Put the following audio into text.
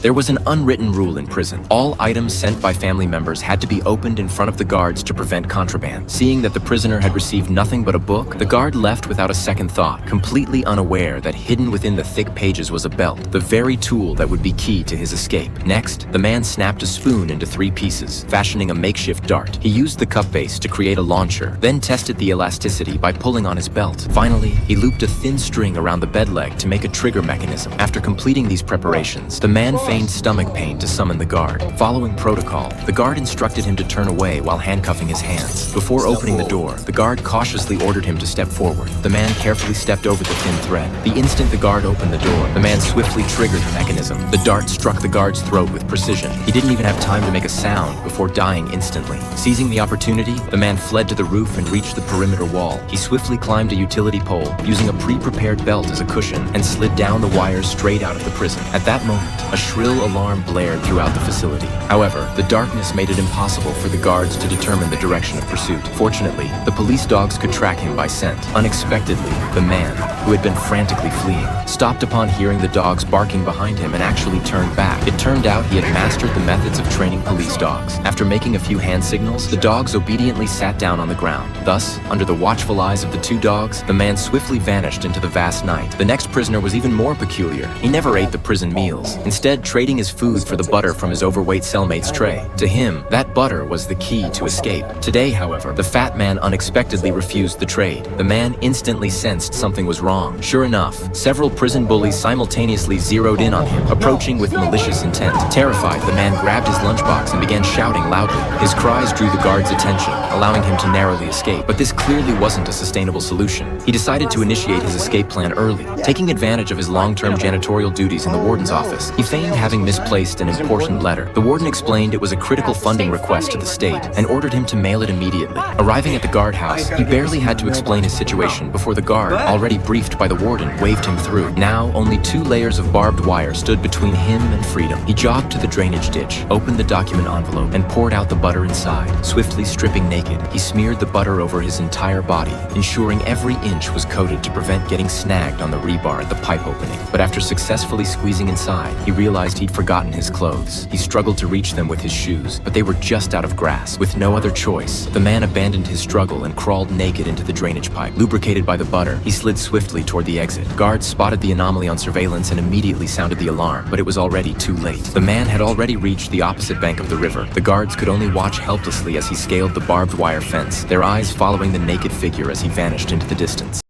There was an unwritten rule in prison. All items sent by family members had to be opened in front of the guards to prevent contraband. Seeing that the prisoner had received nothing but a book, the guard left without a second thought, completely unaware that hidden within the thick pages was a belt, the very tool that would be key to his escape. Next, the man snapped a spoon into 3 pieces, fashioning a makeshift dart. He used the cup base to create a launcher, then tested the elasticity by pulling on his belt. Finally, he looped a thin string around the bed leg to make a trigger mechanism. After completing these preparations, the man feigned stomach pain to summon the guard. Following protocol, the guard instructed him to turn away while handcuffing his hands. Before opening the door, the guard cautiously ordered him to step forward. The man carefully stepped over the thin thread. The instant the guard opened the door, the man swiftly triggered the mechanism. The dart struck the guard's throat with precision. He didn't even have time to make a sound before dying instantly. Seizing the opportunity, the man fled to the roof and reached the perimeter wall. He swiftly climbed a utility pole, using a pre-prepared belt as a cushion, and slid down the wires straight out of the prison. At that moment, a shrill alarm blared throughout the facility. However, the darkness made it impossible for the guards to determine the direction of pursuit. Fortunately, the police dogs could track him by scent. Unexpectedly, the man, who had been frantically fleeing, stopped upon hearing the dogs barking behind him and actually turned back. It turned out he had mastered the methods of training police dogs. After making a few hand signals, the dogs obediently sat down on the ground. Thus, under the watchful eyes of the 2 dogs, the man swiftly vanished into the vast night. The next prisoner was even more peculiar. He never ate the prison meals, instead trading his food for the butter from his overweight cellmate's tray. To him, that butter was the key to escape. Today, however, the fat man unexpectedly refused the trade. The man instantly sensed something was wrong. Sure enough, several prison bullies simultaneously zeroed in on him, approaching with malicious intent. Terrified, the man grabbed his lunchbox and began shouting loudly. His cries drew the guard's attention, allowing him to narrowly escape. But this clearly wasn't a sustainable solution. He decided to initiate his escape plan early. Taking advantage of his long-term janitorial duties in the warden's office, he feigned having misplaced an important letter. The warden explained it was a critical funding request to the state and ordered him to mail it immediately. Arriving at the guardhouse, he barely had to explain his situation before the guard, already briefed by the warden, waved him through. Now, only 2 layers of barbed wire stood between him and freedom. He jogged to the drainage ditch, opened the document envelope, and poured out the butter inside. Swiftly stripping naked, he smeared the butter over his entire body, ensuring every inch was coated to prevent getting snagged on the rebar at the pipe opening. But after successfully squeezing inside, he realized he'd forgotten his clothes. He struggled to reach them with his shoes, but they were just out of grasp. With no other choice, the man abandoned his struggle and crawled naked into the drainage pipe. Lubricated by the butter, he slid swiftly toward the exit. Guards spotted the anomaly on surveillance and immediately sounded the alarm, but it was already too late. The man had already reached the opposite bank of the river. The guards could only watch helplessly as he scaled the barbed wire fence, their eyes following the naked figure as he vanished into the distance.